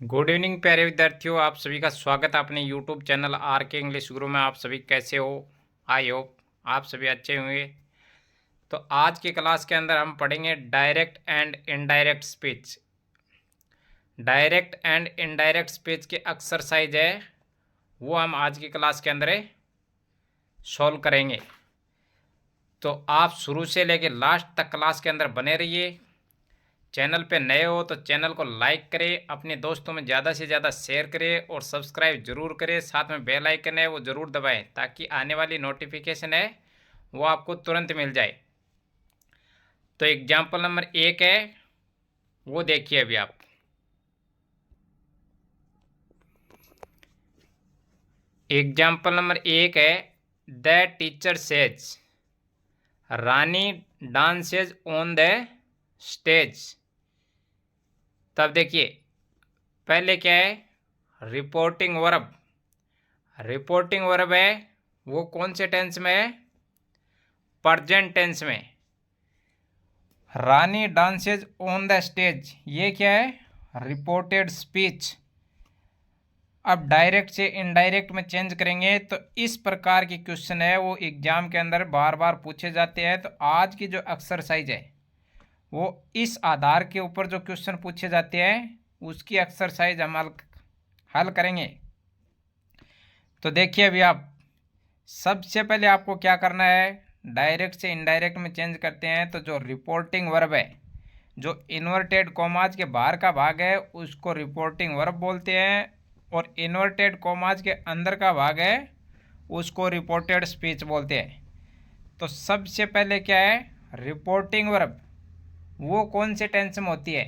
Good evening प्यारे विद्यार्थियों, आप सभी का स्वागत है अपने यूट्यूब चैनल आर के इंग्लिश गुरु में। आप सभी कैसे हो? आई होप आप सभी अच्छे होंगे। तो आज की क्लास के अंदर हम पढ़ेंगे direct and indirect speech. Direct and indirect speech की एक्सरसाइज है, वो हम आज की क्लास के अंदर सॉल्व करेंगे। तो आप शुरू से लेकर लास्ट तक क्लास के अंदर बने रहिए। चैनल पे नए हो तो चैनल को लाइक करें, अपने दोस्तों में ज़्यादा से ज़्यादा शेयर करें और सब्सक्राइब जरूर करें। साथ में बेल आइकन है वो ज़रूर दबाएं ताकि आने वाली नोटिफिकेशन है वो आपको तुरंत मिल जाए। तो एग्जाम्पल नंबर 1 है, वो देखिए अभी आप। एग्जाम्पल नंबर 1 है, the teacher says Rani dances on the stage. तब देखिए पहले क्या है, रिपोर्टिंग वर्ब। रिपोर्टिंग वर्ब है वो कौन से टेंस में है? प्रेजेंट टेंस में। रानी डांसेज ऑन द स्टेज, ये क्या है? Reported speech. अब डायरेक्ट से इनडायरेक्ट में चेंज करेंगे तो इस प्रकार के क्वेश्चन है वो एग्जाम के अंदर बार बार पूछे जाते हैं। तो आज की जो एक्सरसाइज है वो इस आधार के ऊपर जो क्वेश्चन पूछे जाते हैं उसकी एक्सरसाइज हम हल करेंगे। तो देखिए अभी आप, सबसे पहले आपको क्या करना है, डायरेक्ट से इनडायरेक्ट में चेंज करते हैं। तो जो रिपोर्टिंग वर्ब है, जो इन्वर्टेड कॉमाज के बाहर का भाग है उसको रिपोर्टिंग वर्ब बोलते हैं, और इन्वर्टेड कॉमाज के अंदर का भाग है उसको रिपोर्टेड स्पीच बोलते हैं। तो सबसे पहले क्या है, रिपोर्टिंग वर्ब वो कौन से टेंस में होती है?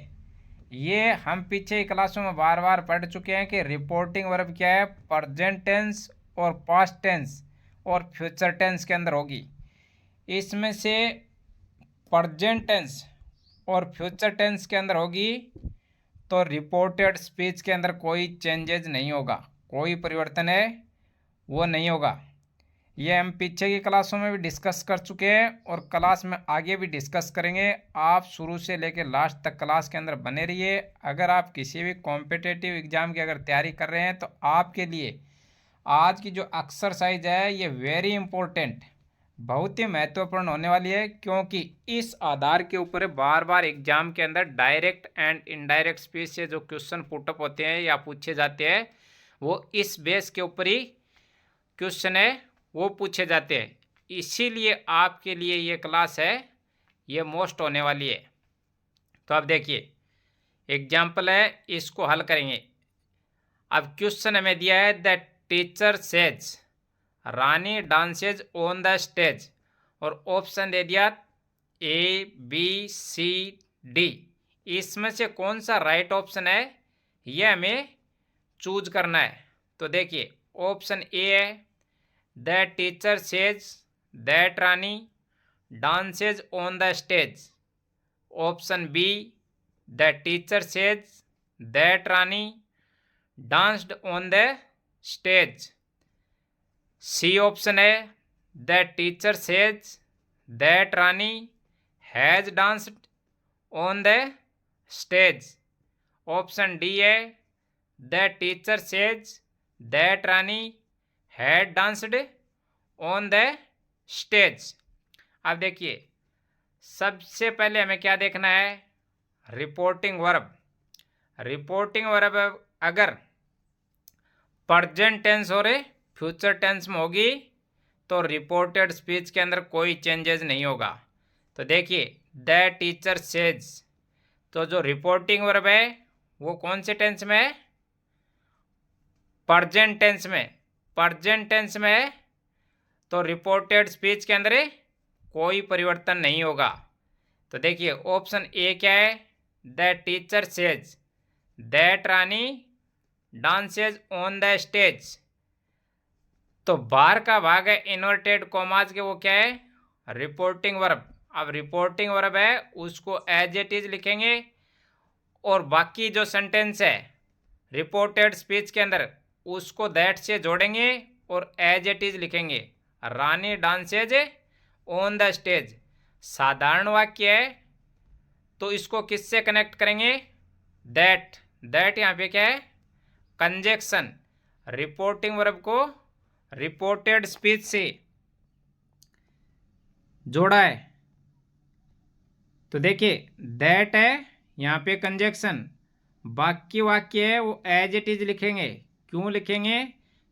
ये हम पीछे क्लासों में बार बार पढ़ चुके हैं कि रिपोर्टिंग वर्ब क्या है, प्रेजेंट टेंस और पास्ट टेंस और फ्यूचर टेंस के अंदर होगी। इसमें से प्रेजेंट टेंस और फ्यूचर टेंस के अंदर होगी तो रिपोर्टेड स्पीच के अंदर कोई चेंजेज नहीं होगा, कोई परिवर्तन है वो नहीं होगा। ये हम पीछे की क्लासों में भी डिस्कस कर चुके हैं और क्लास में आगे भी डिस्कस करेंगे। आप शुरू से लेकर लास्ट तक क्लास के अंदर बने रहिए। अगर आप किसी भी कॉम्पिटिटिव एग्ज़ाम की अगर तैयारी कर रहे हैं तो आपके लिए आज की जो एक्सरसाइज है ये वेरी इंपॉर्टेंट, बहुत ही महत्वपूर्ण होने वाली है, क्योंकि इस आधार के ऊपर बार बार एग्जाम के अंदर डायरेक्ट एंड इनडायरेक्ट स्पीच से जो क्वेश्चन पुटअप होते हैं या पूछे जाते हैं वो इस बेस के ऊपर ही क्वेश्चन है वो पूछे जाते हैं। इसीलिए आपके लिए ये क्लास है ये मोस्ट होने वाली है। तो अब देखिए एग्जाम्पल है, इसको हल करेंगे। अब क्वेश्चन हमें दिया है, the teacher says Rani dances on the stage, और ऑप्शन दे दिया ए बी सी डी। इसमें से कौन सा राइट ऑप्शन है ये हमें चूज करना है। तो देखिए ऑप्शन ए है, the teacher says that Rani dances on the stage. Option B, the teacher says that Rani danced on the stage. C option है, the teacher says that Rani has danced on the stage. Option D है, the teacher says that Rani had danced on the stage. अब देखिए सबसे पहले हमें क्या देखना है, रिपोर्टिंग वर्ब। रिपोर्टिंग वर्ब अगर प्रेजेंट टेंस और फ्यूचर टेंस में होगी तो रिपोर्टेड स्पीच के अंदर कोई चेंजेस नहीं होगा। तो देखिए द टीचर सेज, तो जो रिपोर्टिंग वर्ब है वो कौन से टेंस में है? प्रेजेंट टेंस में। प्रेजेंट टेंस में है तो रिपोर्टेड स्पीच के अंदर कोई परिवर्तन नहीं होगा। तो देखिए ऑप्शन ए क्या है, the teacher says that Rani dances on the stage. तो बाहर का भाग है इन्वर्टेड कॉमाज के, वो क्या है? Reporting verb. अब रिपोर्टिंग वर्ब है उसको एज इट इज लिखेंगे, और बाकी जो सेंटेंस है रिपोर्टेड स्पीच के अंदर उसको दैट से जोड़ेंगे और एज इट इज लिखेंगे। रानी डांसेज ऑन द स्टेज साधारण वाक्य है तो इसको किससे कनेक्ट करेंगे? दैट, दैट यहाँ पे क्या है, कंजक्शन, रिपोर्टिंग वर्ब को रिपोर्टेड स्पीच से जोड़ा है। तो देखिए दैट है यहाँ पे कंजक्शन, बाकी वाक्य है वो एज इट इज लिखेंगे। क्यों लिखेंगे,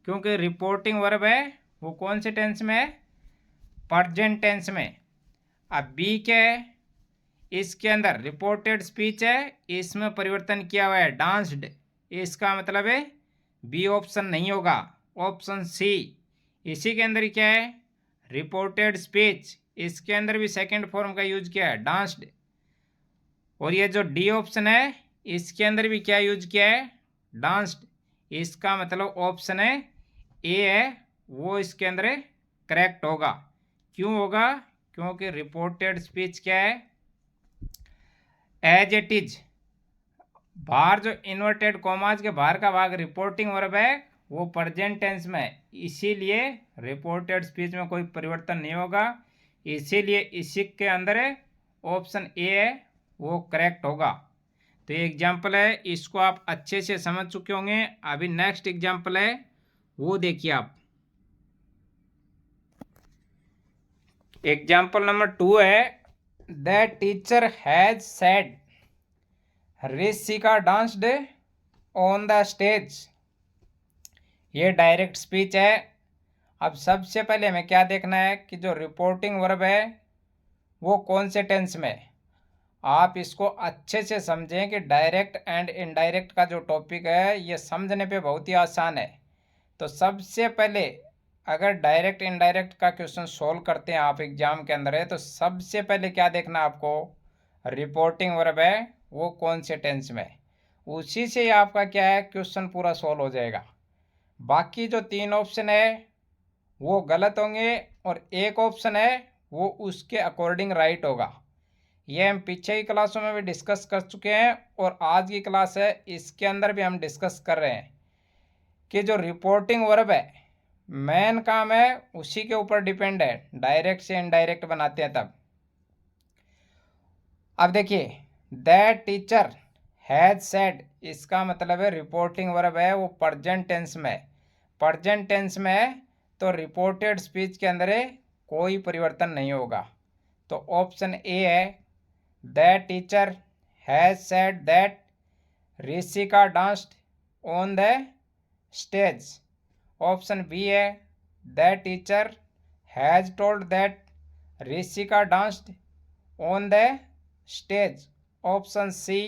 क्योंकि रिपोर्टिंग वर्ब है वो कौन से टेंस में है, प्रेजेंट टेंस में। अब बी क्या है, इसके अंदर रिपोर्टेड स्पीच है, इसमें परिवर्तन किया हुआ है डांस्ड, इसका मतलब है बी ऑप्शन नहीं होगा, ऑप्शन सी। इसी के अंदर क्या है, रिपोर्टेड स्पीच, इसके अंदर भी सेकंड फॉर्म का यूज किया है डांस्ड। और ये जो डी ऑप्शन है इसके अंदर भी क्या यूज किया है, डांस्ड, इसका मतलब ऑप्शन है ए है वो इसके अंदर करेक्ट होगा। क्यों होगा, क्योंकि रिपोर्टेड स्पीच क्या है, एज इट इज, बाहर जो इन्वर्टेड कॉमाज के बाहर का भाग रिपोर्टिंग वर्ब है वो प्रेजेंट टेंस में है, इसीलिए रिपोर्टेड स्पीच में कोई परिवर्तन नहीं होगा, इसीलिए इसी के अंदर ऑप्शन ए है वो करेक्ट होगा। तो ये एग्जाम्पल है, इसको आप अच्छे से समझ चुके होंगे। अभी नेक्स्ट एग्जाम्पल है वो देखिए आप। एग्जाम्पल नंबर 2 है, the teacher has said Rishika danced on the stage. ये डायरेक्ट स्पीच है। अब सबसे पहले हमें क्या देखना है कि जो रिपोर्टिंग वर्ब है वो कौन से टेंस में है। आप इसको अच्छे से समझें कि डायरेक्ट एंड इनडायरेक्ट का जो टॉपिक है ये समझने पे बहुत ही आसान है। तो सबसे पहले अगर डायरेक्ट इनडायरेक्ट का क्वेश्चन सॉल्व करते हैं आप एग्जाम के अंदर है, तो सबसे पहले क्या देखना आपको, रिपोर्टिंग वर्ब है वो कौन से टेंस में है, उसी से ही आपका क्या है क्वेश्चन पूरा सॉल्व हो जाएगा। बाकी जो 3 ऑप्शन है वो गलत होंगे और एक ऑप्शन है वो उसके अकॉर्डिंग राइट होगा। ये हम पीछे की क्लासों में भी डिस्कस कर चुके हैं और आज की क्लास है इसके अंदर भी हम डिस्कस कर रहे हैं कि जो रिपोर्टिंग वर्ब है मेन काम है उसी के ऊपर डिपेंड है, डायरेक्ट से इनडायरेक्ट बनाते हैं तब। अब देखिए दैट टीचर हैज सेड, इसका मतलब है रिपोर्टिंग वर्ब है वो प्रेजेंट टेंस में है, प्रेजेंट टेंस में है तो रिपोर्टेड स्पीच के अंदर कोई परिवर्तन नहीं होगा। तो ऑप्शन ए है, that teacher has said that Rishika danced on the stage. Option B है, that teacher has told that Rishika danced on the stage. Option C,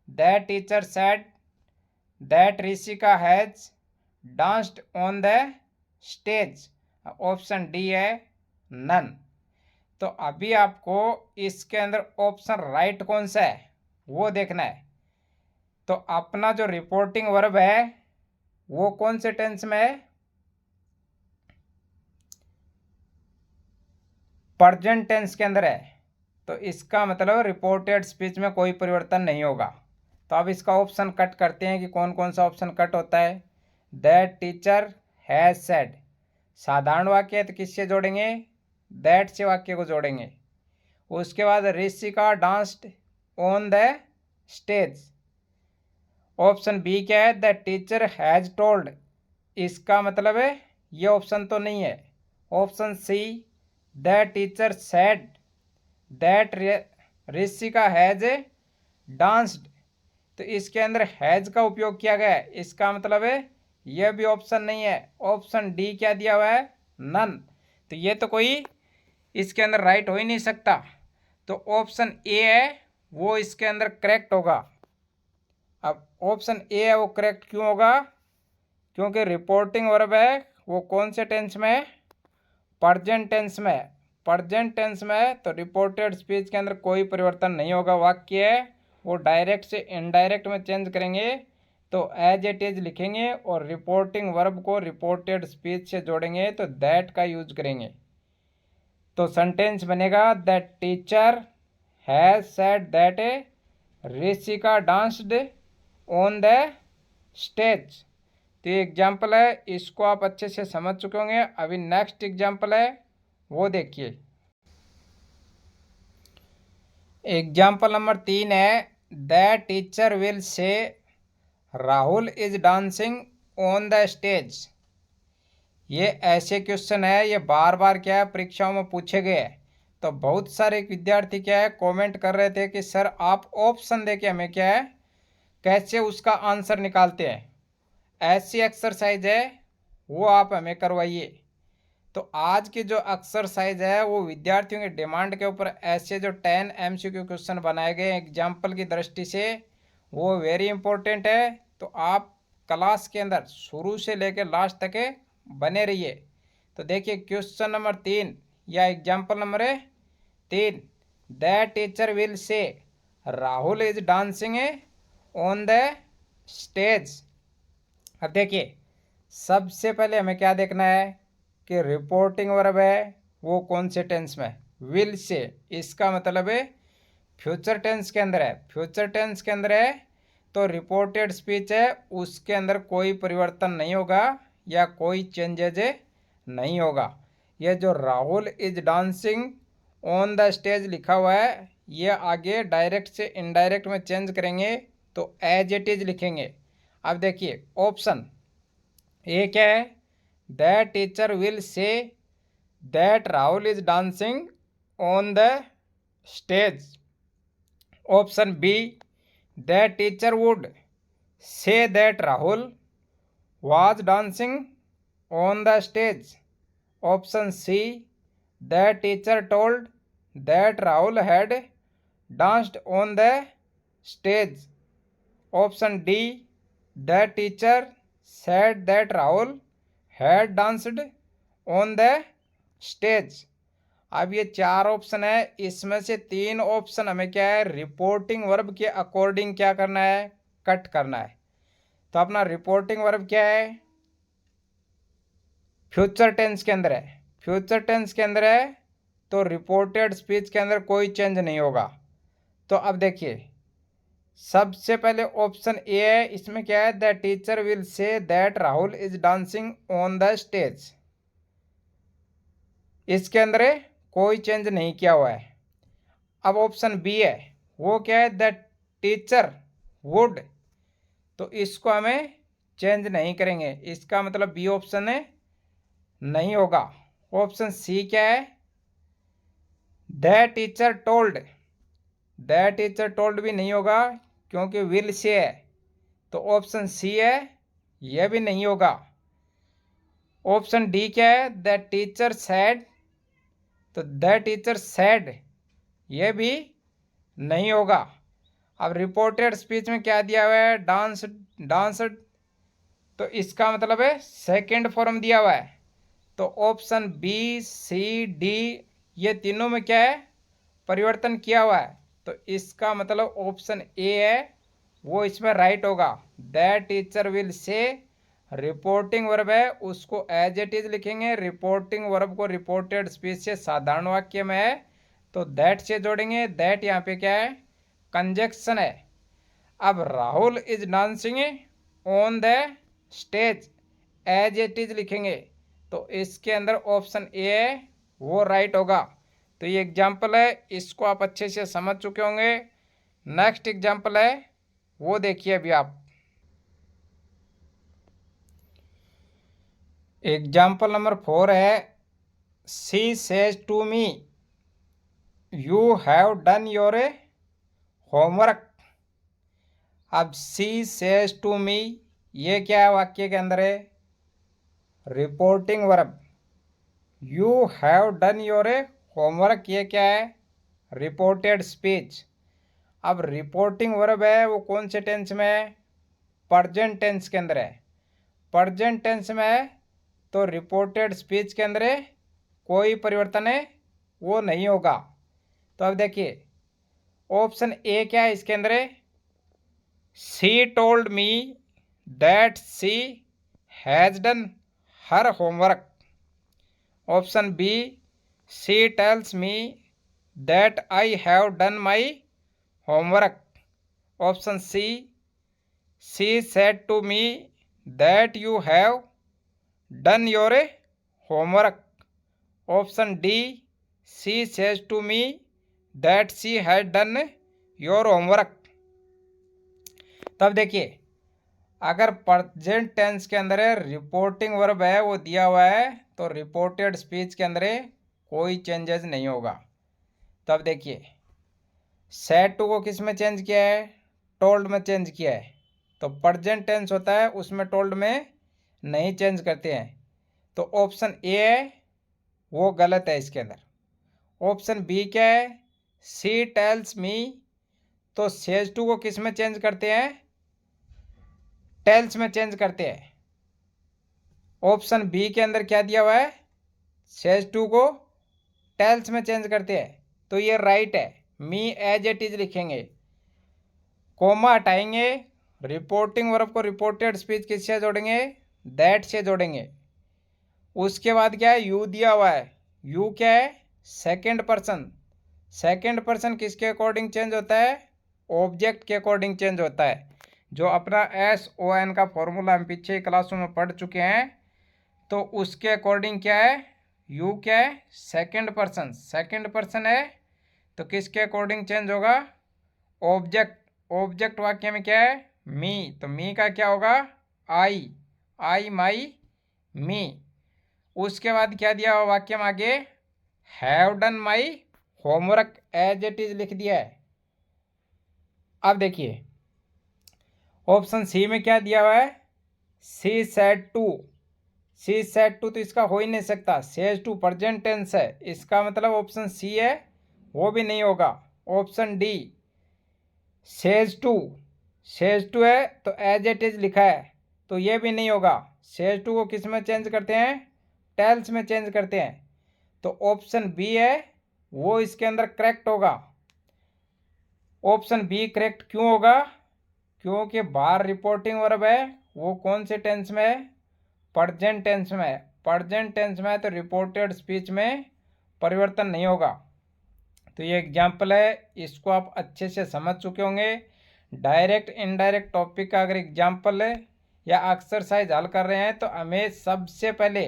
that teacher said that Rishika has danced on the stage. Option D है none. तो अभी आपको इसके अंदर option right कौन सा है वो देखना है। तो अपना जो रिपोर्टिंग वर्ब है वो कौन से टेंस में है, प्रेजेंट टेंस के अंदर है, तो इसका मतलब रिपोर्टेड स्पीच में कोई परिवर्तन नहीं होगा। तो अब इसका ऑप्शन कट करते हैं कि कौन कौन सा ऑप्शन कट होता है। दैट टीचर हैज सेड, साधारण वाक्य है तो किससे जोड़ेंगे, दैट से वाक्य को जोड़ेंगे। उसके बाद Rishika danced on the stage. Option B क्या है, द टीचर हैज टोल्ड, इसका मतलब है ये ऑप्शन तो नहीं है। Option C, the teacher said that Rishika has danced, तो इसके अंदर हैज का उपयोग किया गया है, इसका मतलब है यह भी ऑप्शन नहीं है। ऑप्शन डी क्या दिया हुआ है, नन। तो ये तो कोई इसके अंदर राइट हो ही नहीं सकता। तो ऑप्शन ए है वो इसके अंदर करेक्ट होगा। अब ऑप्शन ए है वो करेक्ट क्यों होगा, क्योंकि रिपोर्टिंग वर्ब है वो कौन से टेंस में है, प्रेजेंट टेंस में है। प्रेजेंट टेंस में है तो रिपोर्टेड स्पीच के अंदर कोई परिवर्तन नहीं होगा, वाक्य है वो डायरेक्ट से इनडायरेक्ट में चेंज करेंगे तो एज इट इज लिखेंगे और रिपोर्टिंग वर्ब को रिपोर्टेड स्पीच से जोड़ेंगे तो दैट का यूज करेंगे। तो सेंटेंस बनेगा that teacher has said that Rishika danced on the stage. तो ये एग्जाम्पल है, इसको आप अच्छे से समझ चुके होंगे। अभी नेक्स्ट एग्जाम्पल है वो देखिए। एग्जाम्पल नंबर 3 है, द टीचर विल से Rahul is dancing on the stage. ये ऐसे क्वेश्चन है, ये बार बार क्या है परीक्षाओं में पूछे गए हैं। तो बहुत सारे विद्यार्थी क्या है कमेंट कर रहे थे कि सर आप ऑप्शन देके हमें क्या है कैसे उसका आंसर निकालते हैं। ऐसी एक्सरसाइज है वो आप हमें करवाइए। तो आज की जो एक्सरसाइज है वो विद्यार्थियों की डिमांड के ऊपर ऐसे जो 10 MCQ क्वेश्चन बनाए गए एग्जाम्पल की दृष्टि से वो वेरी इंपॉर्टेंट है। तो आप क्लास के अंदर शुरू से लेकर लास्ट तक बने रहिए। तो देखिए क्वेश्चन नंबर 3 या example number 3, the teacher will से Rahul is dancing on the stage. अब देखिए सबसे पहले हमें क्या देखना है कि रिपोर्टिंग वर्ब है वो कौन से टेंस में, विल से। इसका मतलब है फ्यूचर टेंस के अंदर है। फ्यूचर टेंस के अंदर है तो रिपोर्टेड स्पीच है उसके अंदर कोई परिवर्तन नहीं होगा या कोई चेंजेज नहीं होगा। ये जो Rahul is dancing on the stage लिखा हुआ है ये आगे डायरेक्ट से इनडायरेक्ट में चेंज करेंगे तो एज इट इज लिखेंगे। अब देखिए ऑप्शन ए क्या है, the teacher will say that Rahul is dancing on the stage. Option B, the teacher would say that Rahul was dancing on the stage. Option C, the teacher told that Rahul had danced on the stage. Option D, the teacher said that Rahul had danced on the stage. अब ये 4 option है, इसमें से 3 option हमें क्या है reporting verb के according क्या करना है, कट करना है। तो अपना रिपोर्टिंग वर्ब क्या है, फ्यूचर टेंस के अंदर है। फ्यूचर टेंस के अंदर है तो रिपोर्टेड स्पीच के अंदर कोई चेंज नहीं होगा। तो अब देखिए सबसे पहले ऑप्शन ए है, इसमें क्या है, the teacher will say that Rahul is dancing on the stage. इसके अंदर कोई चेंज नहीं किया हुआ है। अब ऑप्शन बी है वो क्या है, द टीचर वुड, तो इसको हमें चेंज नहीं करेंगे, इसका मतलब बी ऑप्शन है नहीं होगा। ऑप्शन सी क्या है, the teacher told, the teacher told भी नहीं होगा क्योंकि विल से है। तो ऑप्शन सी है यह भी नहीं होगा। ऑप्शन डी क्या है, द टीचर सैड, तो द टीचर सैड यह भी नहीं होगा। अब रिपोर्टेड स्पीच में क्या दिया हुआ है, डांस डांस, तो इसका मतलब है सेकंड फॉर्म दिया हुआ है। तो ऑप्शन बी सी डी ये तीनों में क्या है परिवर्तन किया हुआ है। तो इसका मतलब ऑप्शन ए है वो इसमें राइट होगा। द टीचर विल से रिपोर्टिंग वर्ब है उसको एज इट इज लिखेंगे। रिपोर्टिंग वर्ब को रिपोर्टेड स्पीच से साधारण वाक्य में है तो दैट से जोड़ेंगे। दैट यहाँ पे क्या है कंजक्शन है। अब Rahul is dancing on the stage as it is लिखेंगे तो इसके अंदर ऑप्शन ए है वो राइट होगा। तो ये एग्जाम्पल है, इसको आप अच्छे से समझ चुके होंगे। नेक्स्ट एग्जाम्पल है वो देखिए अभी आप। एग्जाम्पल नंबर 4 है, she says to me you have done your homework. अब सी सेज टू मी ये क्या है वाक्य के अंदर है reporting verb. You have done your homework ये क्या है रिपोर्टेड स्पीच। अब रिपोर्टिंग वर्ब है वो कौन से टेंस में है, प्रेजेंट टेंस के अंदर है। प्रेजेंट टेंस में है तो रिपोर्टेड स्पीच के अंदर कोई परिवर्तन है वो नहीं होगा। तो अब देखिए ऑप्शन ए क्या है इसके अंदर, she told me that she has done her homework. Option B, she tells me that I have done my homework. Option C, she said to me that you have done your homework. Option D, she says to me that she has done your homework. तब देखिए अगर present tense के अंदर reporting verb है वो दिया हुआ है तो रिपोर्टेड स्पीच के अंदर कोई चेंजेस नहीं होगा। तब देखिए सेड टू को किस में चेंज किया है, टोल्ड में चेंज किया है। तो प्रेजेंट टेंस होता है उसमें टोल्ड में नहीं चेंज करते हैं। तो ऑप्शन ए है वो गलत है इसके अंदर। ऑप्शन बी क्या है, सी टेल्स मी, तो सेज टू को किस में चेंज करते हैं, टेल्स में चेंज करते हैं। ऑप्शन बी के अंदर क्या दिया हुआ है, सेज टू को टेल्स में चेंज करते हैं, तो ये राइट है। मी एज इट इज लिखेंगे, कोमा हटाएंगे, रिपोर्टिंग वर्ब को रिपोर्टेड स्पीच किससे जोड़ेंगे, दैट से जोड़ेंगे। उसके बाद क्या है, यू दिया हुआ है, यू क्या है, सेकंड पर्सन। सेकंड पर्सन किसके अकॉर्डिंग चेंज होता है, ऑब्जेक्ट के अकॉर्डिंग चेंज होता है। जो अपना SON का फॉर्मूला हम पीछे क्लासों में पढ़ चुके हैं, तो उसके अकॉर्डिंग क्या है, यू क्या है, सेकंड पर्सन। सेकंड पर्सन है तो किसके अकॉर्डिंग चेंज होगा, ऑब्जेक्ट। ऑब्जेक्ट वाक्य में क्या है, मी, तो मी का क्या होगा, आई माई मी। उसके बाद क्या दिया हुआ वाक्य में आगे, have done my homework as it is लिख दिया है। अब देखिए ऑप्शन सी में क्या दिया हुआ है, she said to. She said to तो इसका हो ही नहीं सकता, सेज टू प्रेजेंट टेंस है, इसका मतलब ऑप्शन सी है वो भी नहीं होगा। Option D says to, says to है तो एज इट इज लिखा है, तो ये भी नहीं होगा। सेज टू को किस में चेंज करते हैं, टेल्स में चेंज करते हैं, तो ऑप्शन बी है वो इसके अंदर करेक्ट होगा। ऑप्शन बी करेक्ट क्यों होगा, क्योंकि बाहर रिपोर्टिंग वर्ब है वो कौन से टेंस में है, प्रेजेंट टेंस में है। प्रेजेंट टेंस में है तो रिपोर्टेड स्पीच में परिवर्तन नहीं होगा। तो ये एग्जाम्पल है, इसको आप अच्छे से समझ चुके होंगे। डायरेक्ट इनडायरेक्ट टॉपिक का अगर एग्जाम्पल है या एक्सरसाइज हल कर रहे हैं तो हमें सबसे पहले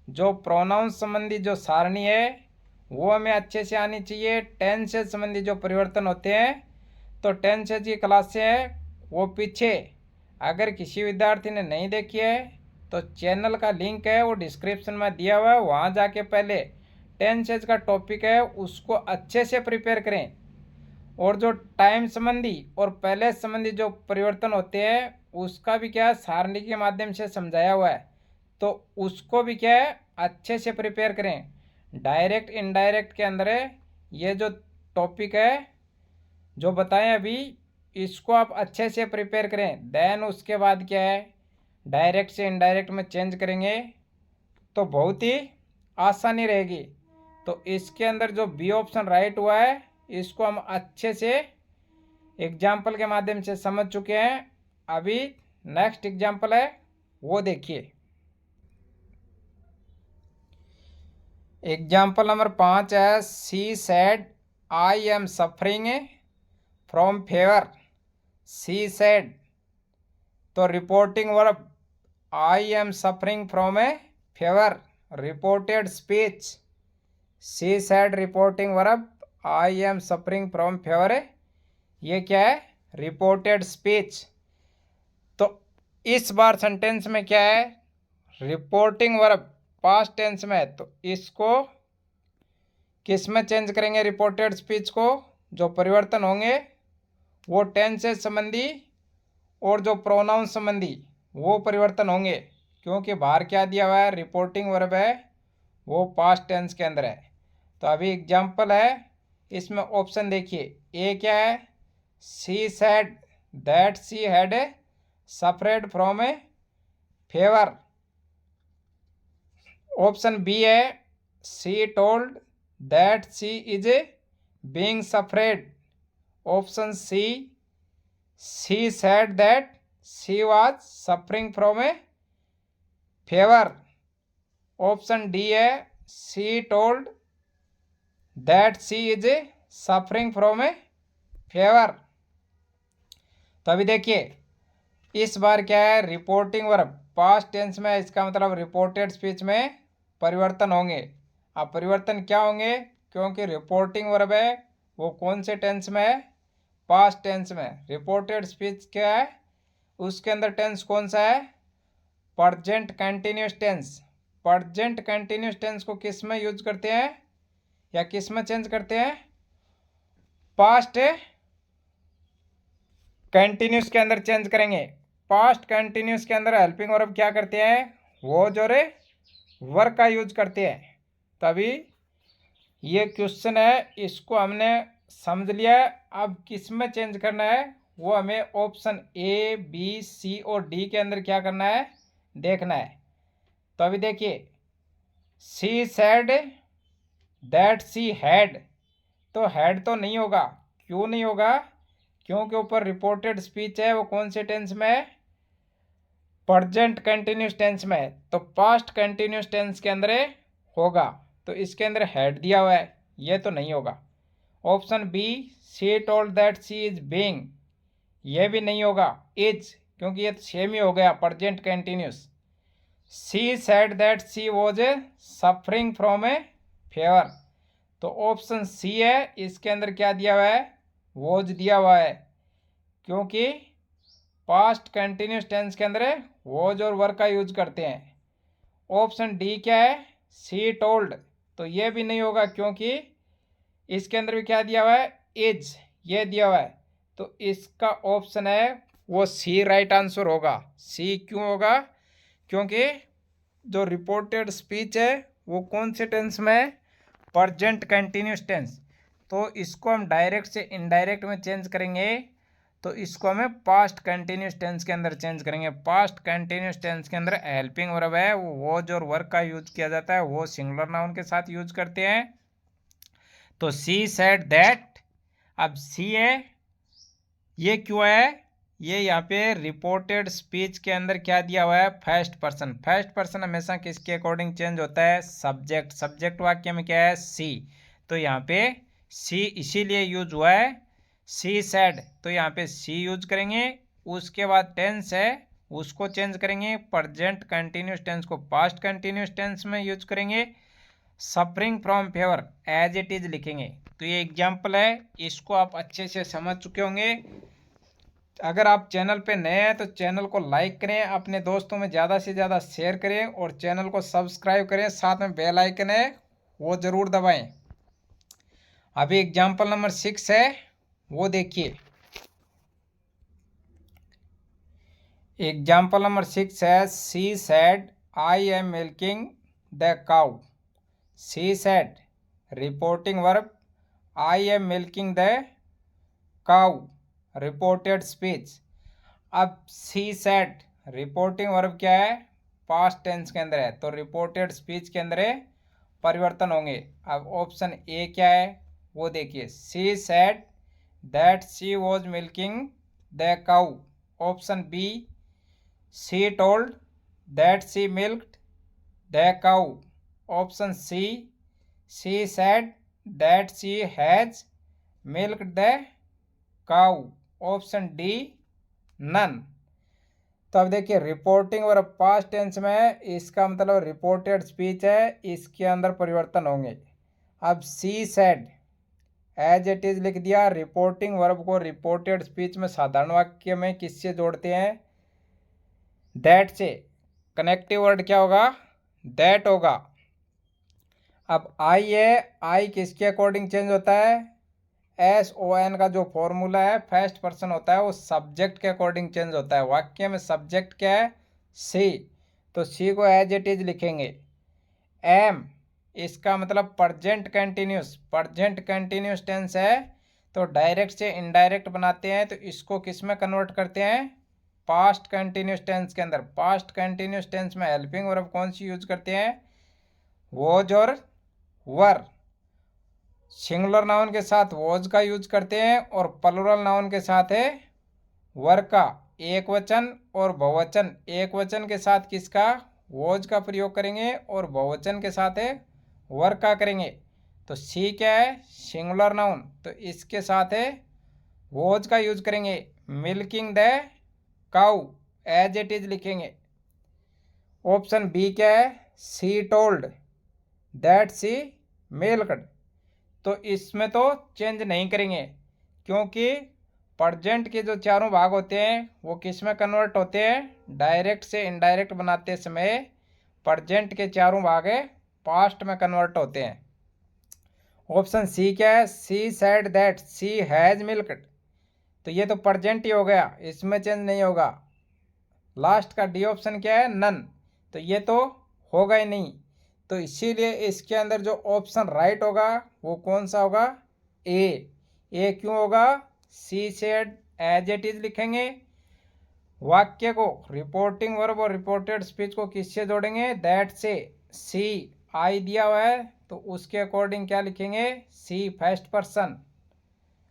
जो प्रोनाउन संबंधी जो सारणी है वो हमें अच्छे से आनी चाहिए। टेंस से संबंधी जो परिवर्तन होते हैं तो टेंस की क्लासें हैं वो पीछे अगर किसी विद्यार्थी ने नहीं देखी है तो चैनल का लिंक है वो डिस्क्रिप्शन में दिया हुआ है, वहाँ जाके पहले टेंसेज का टॉपिक है उसको अच्छे से प्रिपेयर करें। और जो टाइम संबंधी और पहले संबंधी जो परिवर्तन होते हैं उसका भी क्या है सारणी के माध्यम से समझाया हुआ है, तो उसको भी क्या है अच्छे से प्रिपेयर करें। डायरेक्ट इनडायरेक्ट के अंदर ये जो टॉपिक है जो बताएं अभी, इसको आप अच्छे से प्रिपेयर करें। देन उसके बाद क्या है डायरेक्ट से इनडायरेक्ट में चेंज करेंगे तो बहुत ही आसानी रहेगी। तो इसके अंदर जो बी ऑप्शन राइट हुआ है इसको हम अच्छे से एग्जाम्पल के माध्यम से समझ चुके हैं। अभी नेक्स्ट एग्जाम्पल है वो देखिए। एग्जाम्पल नंबर 5 है, she said I am suffering from fever. She said तो reporting verb I am suffering from a fever, reported speech. She said reporting verb I am suffering from fever, ये क्या है reported speech. तो इस बार sentence में क्या है reporting verb past tense में है, तो इसको किस में चेंज करेंगे, रिपोर्टेड स्पीच को। जो परिवर्तन होंगे वो टेंस से संबंधी और जो प्रोनाउन संबंधी वो परिवर्तन होंगे, क्योंकि बाहर क्या दिया हुआ है रिपोर्टिंग वर्ब है वो पास्ट टेंस के अंदर है। तो अभी एग्जाम्पल है इसमें ऑप्शन देखिए, ए क्या है, she said that she had suffered from a fever. Option B है, she told that she is being suffered. Option C, she said that she was suffering from a fever. Option D है, she told that she is suffering from a fever. तो अभी देखिए इस बार क्या है reporting verb past tense में, इसका मतलब रिपोर्टेड स्पीच में परिवर्तन होंगे। अब परिवर्तन क्या होंगे, क्योंकि रिपोर्टिंग वर्ब है वो कौन से टेंस में है, पास्ट टेंस में। रिपोर्टेड स्पीच क्या है उसके अंदर टेंस कौन सा है? Present continuous tense. Present continuous tense को किस में यूज करते हैं या किस में चेंज करते हैं? पास्ट कंटिन्यूस के अंदर चेंज करेंगे। पास्ट कंटिन्यूस के अंदर हेल्पिंग वर्ब क्या करते हैं? वॉज और वर्क का यूज करते हैं। तभी ये क्वेश्चन है, इसको हमने समझ लिया। अब किस में चेंज करना है वो हमें ऑप्शन ए, बी, सी और डी के अंदर क्या करना है, देखना है। तो अभी देखिए, she said that she had, तो हैड तो नहीं होगा। क्यों नहीं होगा? क्योंकि ऊपर रिपोर्टेड स्पीच है, वो कौन से टेंस में है? प्रेजेंट कंटिन्यूस टेंस में है। तो पास्ट कंटिन्यूस टेंस के अंदर होगा, तो इसके अंदर हैड दिया हुआ है, ये तो नहीं होगा। Option B, she told that she is being, ये भी नहीं होगा। इज, क्योंकि ये सेम ही हो गया present continuous. She said that she was suffering from A fever, तो ऑप्शन सी है, इसके अंदर क्या दिया हुआ है? वॉज दिया हुआ है, क्योंकि पास्ट कंटिन्यूस टेंस के अंदर वॉज और वर्क का यूज करते हैं। ऑप्शन डी क्या है? सी टोल्ड, तो ये भी नहीं होगा, क्योंकि इसके अंदर भी क्या दिया हुआ है? इज, ये दिया हुआ है। तो इसका ऑप्शन है वो सी राइट आंसर होगा। सी क्यों होगा? क्योंकि जो रिपोर्टेड स्पीच है वो कौन से टेंस में है? Present continuous tense. तो इसको हम डायरेक्ट से इनडायरेक्ट में चेंज करेंगे, तो इसको हमें पास्ट कंटिन्यूस टेंस के अंदर चेंज करेंगे। पास्ट कंटिन्यूस टेंस के अंदर हेल्पिंग वर्ब है, वो वॉज और वर्क का यूज किया जाता है, वो सिंगुलर नाउन के साथ यूज करते हैं। तो सी सेड दैट, अब सी है, ये क्यों है? ये यहाँ पे रिपोर्टेड स्पीच के अंदर क्या दिया हुआ है? First person. फर्स्ट पर्सन हमेशा किसके अकॉर्डिंग चेंज होता है? सब्जेक्ट। सब्जेक्ट वाक्य में क्या है? सी, तो यहाँ पे सी इसीलिए यूज हुआ है। सी सेड, तो यहाँ पे सी यूज करेंगे। उसके बाद टेंस है, उसको चेंज करेंगे। प्रेजेंट कंटिन्यूस टेंस को पास्ट कंटिन्यूस टेंस में यूज करेंगे। Suffering from fever as it is लिखेंगे। तो ये एग्जाम्पल है, इसको आप अच्छे से समझ चुके होंगे। अगर आप चैनल पे नए हैं तो चैनल को लाइक करें, अपने दोस्तों में ज़्यादा से ज़्यादा शेयर करें और चैनल को सब्सक्राइब करें, साथ में बेल आइकन है वो ज़रूर दबाएं। अभी एग्जाम्पल नंबर 6 है, वो देखिए। एग्जाम्पल नंबर 6 है, she said I M milking the cow. C said reporting verb, I M milking the cow reported speech. अब सी सेड रिपोर्टिंग वर्ब क्या है? पास्ट टेंस के अंदर है, तो रिपोर्टेड स्पीच के अंदर परिवर्तन होंगे। अब ऑप्शन ए क्या है वो देखिए, she said that she was milking the cow. Option B, she told that she milked the cow. Option C said that she has milked the cow. Option D, none. तो अब देखिए, reporting और past tense में है, इसका मतलब reported speech है, इसके अंदर परिवर्तन होंगे। अब she said as it is लिख दिया। रिपोर्टिंग वर्ब को रिपोर्टेड स्पीच में साधारण वाक्य में किससे जोड़ते हैं? दैट से। कनेक्टिव वर्ड क्या होगा? दैट होगा। अब आई है, आई किसके अकॉर्डिंग चेंज होता है? SON का जो फॉर्मूला है, फर्स्ट पर्सन होता है, वो सब्जेक्ट के अकॉर्डिंग चेंज होता है। वाक्य में सब्जेक्ट क्या है? सी, तो सी को एज इट इज लिखेंगे। एम, इसका मतलब present continuous. Present continuous tense है, तो डायरेक्ट से इनडायरेक्ट बनाते हैं, तो इसको किस में कन्वर्ट करते हैं? पास्ट कंटिन्यूस टेंस के अंदर। पास्ट कंटिन्यूस टेंस में हेल्पिंग वर्ब कौन सी यूज करते हैं? वॉज और वर। सिंगुलर नाउन के साथ वॉज का यूज करते हैं और प्लुरल नाउन के साथ है वर का। एक वचन और बहुवचन, एक वचन के साथ किसका? वॉज का प्रयोग करेंगे और बहुवचन के साथ है वर का करेंगे। तो सी क्या है? सिंगुलर नाउन, तो इसके साथ है वॉज का यूज करेंगे। Milking the cow as it is लिखेंगे। ऑप्शन बी क्या है? She told that she milked, तो इसमें तो चेंज नहीं करेंगे, क्योंकि प्रजेंट के जो चारों भाग होते हैं वो किस में कन्वर्ट होते हैं, डायरेक्ट से इनडायरेक्ट बनाते समय प्रजेंट के चारों भाग पास्ट में कन्वर्ट होते हैं। ऑप्शन सी क्या है, she said that she has milk, तो ये तो प्रजेंट ही हो गया, इसमें चेंज नहीं होगा। लास्ट का डी ऑप्शन क्या है, नन, तो ये तो होगा ही नहीं। तो इसीलिए इसके अंदर जो ऑप्शन राइट होगा वो कौन सा होगा, ए क्यों होगा, she said as it is लिखेंगे। वाक्य को रिपोर्टिंग वर्ब और रिपोर्टेड स्पीच को किससे जोड़ेंगे, दैट से, सी आई दिया हुआ है तो उसके अकॉर्डिंग क्या लिखेंगे, सी फर्स्ट पर्सन।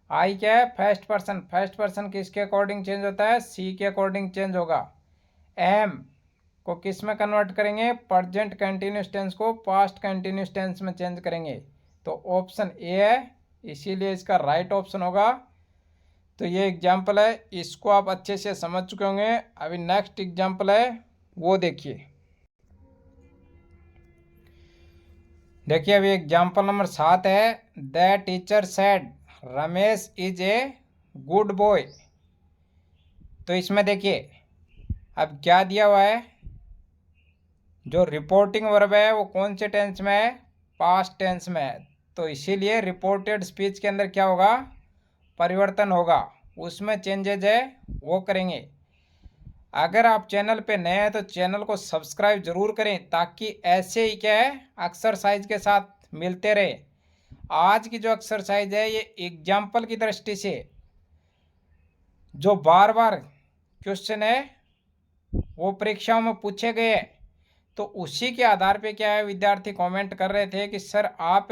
आई क्या है, फर्स्ट पर्सन, फर्स्ट पर्सन किसके अकॉर्डिंग चेंज होता है, सी के अकॉर्डिंग चेंज होगा। एम को किस में कन्वर्ट करेंगे, प्रेजेंट कंटिन्यूस टेंस को पास्ट कंटिन्यूस टेंस में चेंज करेंगे, तो ऑप्शन ए है, इसीलिए इसका राइट ऑप्शन होगा। तो ये एग्जाम्पल है, इसको आप अच्छे से समझ चुके होंगे। अभी नेक्स्ट एग्जाम्पल है वो देखिए। देखिए अभी एग्जाम्पल नंबर 7 है, the teacher said Ramesh is a good boy. तो इसमें देखिए अब क्या दिया हुआ है, जो रिपोर्टिंग वर्ब है वो कौन से टेंस में है, पास्ट टेंस में है, तो इसीलिए रिपोर्टेड स्पीच के अंदर क्या होगा, परिवर्तन होगा, उसमें चेंजेज है वो करेंगे। अगर आप चैनल पे नए हैं तो चैनल को सब्सक्राइब जरूर करें, ताकि ऐसे ही क्या है एक्सरसाइज के साथ मिलते रहे। आज की जो एक्सरसाइज है ये एग्जाम्पल की दृष्टि से जो बार बार क्वेश्चन है वो परीक्षाओं में पूछे गए हैं, तो उसी के आधार पे क्या है, विद्यार्थी कमेंट कर रहे थे कि सर आप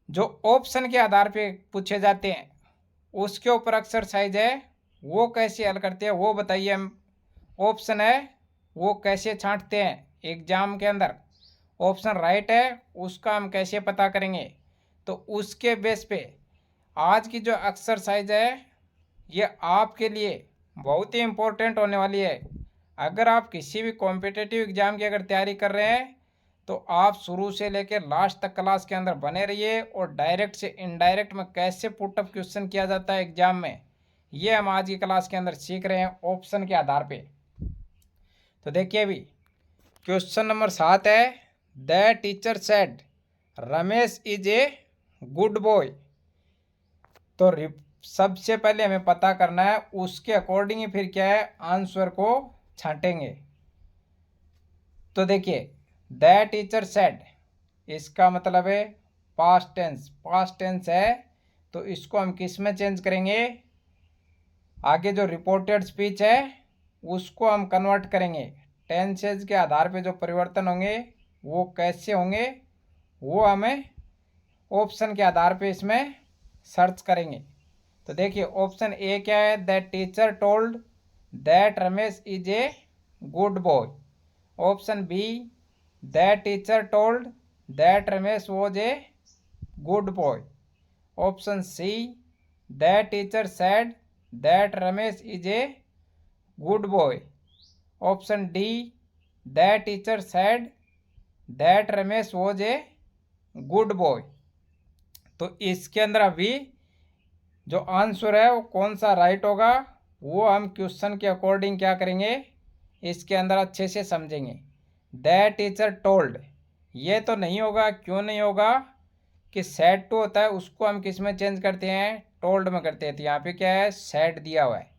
जो ऑप्शन के आधार पे पूछे जाते हैं उसके ऊपर एक्सरसाइज है वो कैसे हल करते हैं वो बताइए। हम ऑप्शन है वो कैसे छांटते हैं एग्जाम के अंदर, ऑप्शन राइट है उसका हम कैसे पता करेंगे, तो उसके बेस पे आज की जो एक्सरसाइज है ये आपके लिए बहुत ही इम्पोर्टेंट होने वाली है। अगर आप किसी भी कॉम्पिटिटिव एग्ज़ाम की अगर तैयारी कर रहे हैं तो आप शुरू से लेकर लास्ट तक क्लास के अंदर बने रहिए, और डायरेक्ट से इनडायरेक्ट में कैसे पुटअप क्वेश्चन किया जाता है एग्जाम में, ये हम आज की क्लास के अंदर सीख रहे हैं ऑप्शन के आधार पे। तो देखिए अभी क्वेश्चन नंबर 7 है, the teacher said Ramesh is a good boy. तो सबसे पहले हमें पता करना है, उसके अकॉर्डिंग ही फिर क्या है आंसर को छांटेंगे। तो देखिए द टीचर सेड, इसका मतलब है पास्ट टेंस, पास्ट टेंस है तो इसको हम किस में चेंज करेंगे, आगे जो रिपोर्टेड स्पीच है उसको हम कन्वर्ट करेंगे। टेंसेज के आधार पे जो परिवर्तन होंगे वो कैसे होंगे वो हमें ऑप्शन के आधार पे इसमें सर्च करेंगे। तो देखिए ऑप्शन ए क्या है, that teacher told that Ramesh is a good boy. Option B, that teacher told that Ramesh was a good boy. Option C, that teacher said that Ramesh is a good boy. Option D, that teacher said that Ramesh was a good boy. तो इसके अंदर अभी जो answer है वो कौन सा right होगा वो हम क्वेश्चन के अकॉर्डिंग क्या करेंगे इसके अंदर अच्छे से समझेंगे। दैट टीचर टोल्ड, ये तो नहीं होगा, क्यों नहीं होगा कि सेड टू होता है उसको हम किस में चेंज करते हैं, टोल्ड में करते हैं, तो यहाँ पे क्या है सेड दिया हुआ है,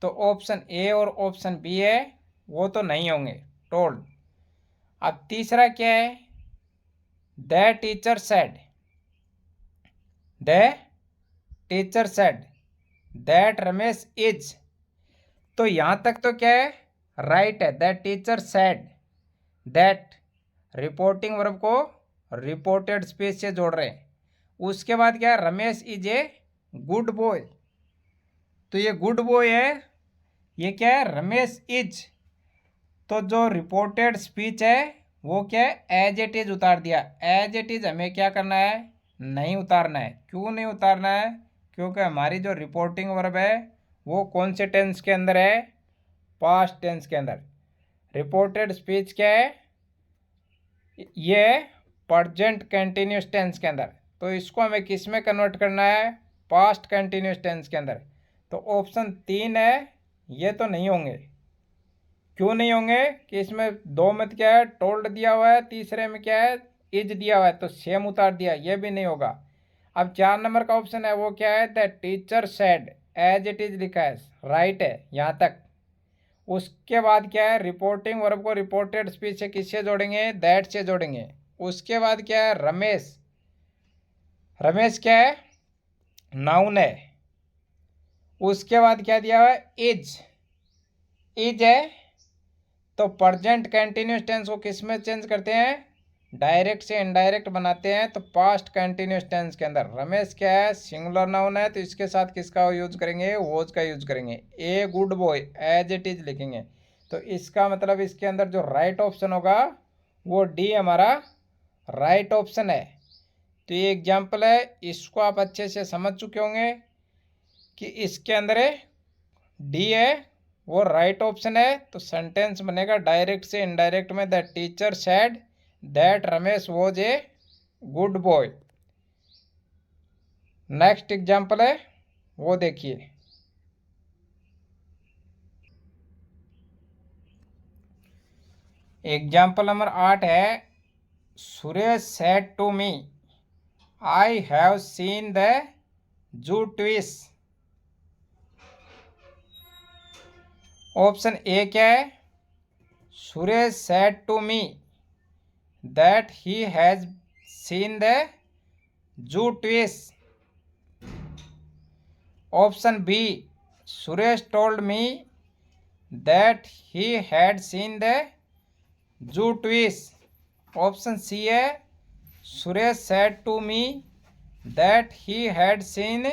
तो ऑप्शन ए और ऑप्शन बी है वो तो नहीं होंगे टोल्ड। अब तीसरा क्या है, the teacher said, the teacher said that Ramesh is, तो यहां तक तो क्या है राइट है, that teacher said, that reporting verb को रिपोर्टेड स्पीच से जोड़ रहे हैं। उसके बाद क्या है, Ramesh is a good boy, तो ये गुड बॉय है, ये क्या है रमेश इज, तो जो रिपोर्टेड स्पीच है वो क्या है एज इट इज उतार दिया। एज इट इज हमें क्या करना है, नहीं उतारना है। क्यों नहीं उतारना है, क्योंकि हमारी जो रिपोर्टिंग वर्ब है वो कौन से टेंस के अंदर है, पास्ट टेंस के अंदर। रिपोर्टेड स्पीच क्या है, ये प्रेजेंट कंटिन्यूस टेंस के अंदर, तो इसको हमें किस में कन्वर्ट करना है, पास्ट कंटिन्यूस टेंस के अंदर। तो ऑप्शन 3 है, ये तो नहीं होंगे। क्यों नहीं होंगे कि इसमें 2 में क्या है, टोल्ड दिया हुआ है, तीसरे में क्या है, इज दिया हुआ है, तो सेम उतार दिया, ये भी नहीं होगा। अब 4 नंबर का ऑप्शन है वो क्या है, the teacher said as it is लिखा है, राइट है यहाँ तक। उसके बाद क्या है, रिपोर्टिंग वर्ब को रिपोर्टेड स्पीच से किससे जोड़ेंगे, दैट से जोड़ेंगे। उसके बाद क्या है, रमेश, रमेश क्या है, नाउन है। उसके बाद क्या दिया हुआ है, इज, इज है, तो प्रेजेंट कंटिन्यूस टेंस को किस में चेंज करते हैं, डायरेक्ट से इनडायरेक्ट बनाते हैं, तो पास्ट कंटिन्यूस टेंस के अंदर रमेश क्या है, सिंगुलर नाउन है, तो इसके साथ किसका यूज करेंगे, वॉज का यूज करेंगे। A good boy as it is लिखेंगे। तो इसका मतलब इसके अंदर जो राइट ऑप्शन होगा वो डी हमारा राइट ऑप्शन है। तो ये एग्जाम्पल है, इसको आप अच्छे से समझ चुके होंगे कि इसके अंदर डी है वो राइट ऑप्शन है। तो सेंटेंस बनेगा डायरेक्ट से इनडायरेक्ट में, the teacher said that Ramesh was a good boy. Next example है वो देखिए, एग्जाम्पल नंबर 8 है, Suresh said to me I have seen the zoo twist. Option A क्या है, Suresh said to me that he has seen the zoo twist. Option B, Suresh told me that he had seen the zoo twist. Option C है, Suresh said to me that he had seen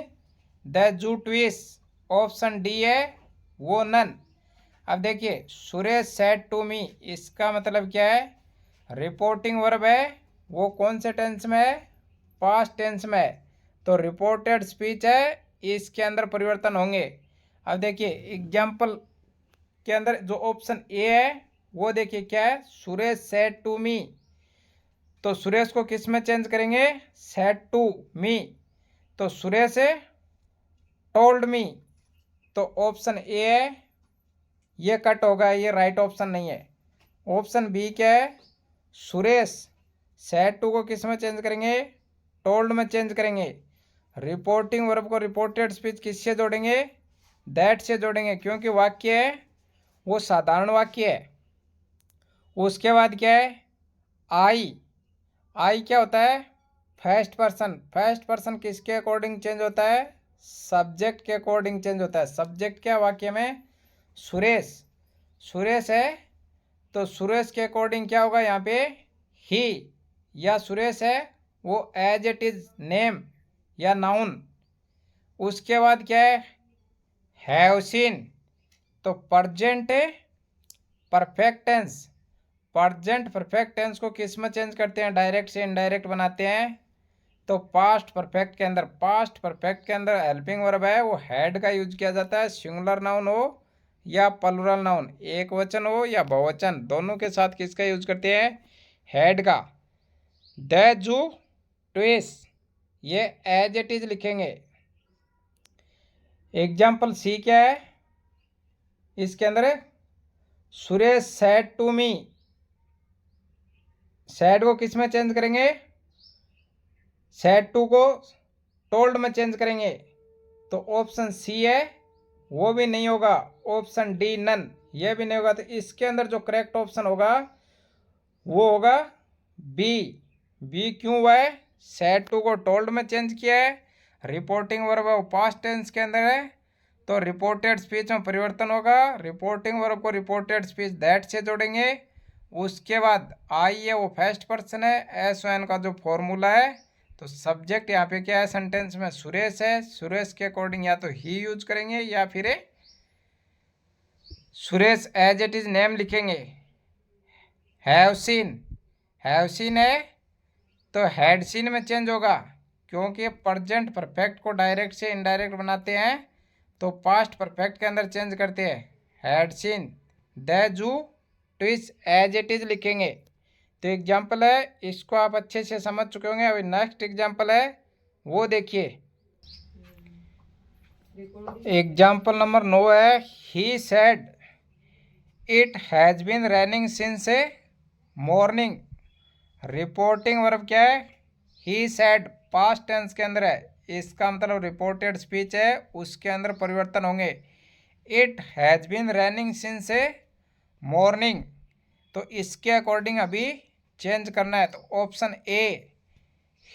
the zoo twist. Option D है वो none. अब देखिए, Suresh said to मी, इसका मतलब क्या है, reporting verb है, वो कौन से टेंस में है, पास्ट टेंस में है, तो रिपोर्टेड स्पीच है, इसके अंदर परिवर्तन होंगे। अब देखिए एग्जाम्पल के अंदर जो ऑप्शन ए है वो देखिए क्या है, सुरेश सेड टू मी, तो सुरेश को किस में चेंज करेंगे, सेड टू मी, तो सुरेश टोल्ड मी, तो ऑप्शन ए है ये कट होगा, ये राइट ऑप्शन नहीं है। ऑप्शन बी क्या है, सुरेश सेड टू को किस में चेंज करेंगे, टोल्ड में चेंज करेंगे। रिपोर्टिंग वर्ब को रिपोर्टेड स्पीच किससे जोड़ेंगे, दैट से जोड़ेंगे, क्योंकि वाक्य है वो साधारण वाक्य है। उसके बाद क्या है, आई, आई क्या होता है, फर्स्ट पर्सन, फर्स्ट पर्सन किसके अकॉर्डिंग चेंज होता है, सब्जेक्ट के अकॉर्डिंग चेंज होता है। सब्जेक्ट क्या वाक्य में, सुरेश, सुरेश है, तो सुरेश के अकॉर्डिंग क्या होगा यहाँ पे, ही, या सुरेश है वो एज इट इज नेम या नाउन। उसके बाद क्या है, हैव सीन, तो present perfect tense, present perfect tense को किस में चेंज करते हैं, डायरेक्ट से इनडायरेक्ट बनाते हैं, तो पास्ट परफेक्ट के अंदर, पास्ट परफेक्ट के अंदर हेल्पिंग वर्ब है वो हैड का यूज किया जाता है, सिंगुलर नाउन हो या प्लूरल नाउन, एक वचन हो या बहुवचन, दोनों के साथ किसका यूज करते हैं, हेड का। द जू ट्विस्ट, ये एज इट इज लिखेंगे। एग्जाम्पल सी क्या है, इसके अंदर Suresh said to me, said को किस में चेंज करेंगे, सेड टू को टोल्ड में चेंज करेंगे, तो ऑप्शन सी है वो भी नहीं होगा। ऑप्शन डी नन, ये भी नहीं होगा। तो इसके अंदर जो करेक्ट ऑप्शन होगा वो होगा बी। बी क्यों हुआ है, सेड टू को टोल्ड में चेंज किया है, रिपोर्टिंग वर्ब वो पास्ट टेंस के अंदर है, तो रिपोर्टेड स्पीच में परिवर्तन होगा। रिपोर्टिंग वर्ब को रिपोर्टेड स्पीच दैट से जोड़ेंगे। उसके बाद आई है वो फर्स्ट पर्सन है, एस ओ एन का जो फॉर्मूला है, तो सब्जेक्ट यहाँ पे क्या है सेंटेंस में, सुरेश है, सुरेश के अकॉर्डिंग या तो ही यूज करेंगे या फिर Suresh as it is name लिखेंगे। हैव सीन, हैव सीन है तो हैड सीन में चेंज होगा, क्योंकि प्रेजेंट परफेक्ट को डायरेक्ट से इनडायरेक्ट बनाते हैं, तो पास्ट परफेक्ट के अंदर चेंज करते हैं, had seen the zoo twist as it is लिखेंगे। तो एग्जाम्पल है, इसको आप अच्छे से समझ चुके होंगे। अभी नेक्स्ट एग्जाम्पल है वो देखिए, एग्जाम्पल नंबर 9 है, he said it has been raining since a morning. Reporting verb क्या है? ही सेड, पास्ट टेंस के अंदर है, इसका मतलब रिपोर्टेड स्पीच है, उसके अंदर परिवर्तन होंगे। It has been raining since a morning, तो इसके अकॉर्डिंग अभी चेंज करना है। तो option A,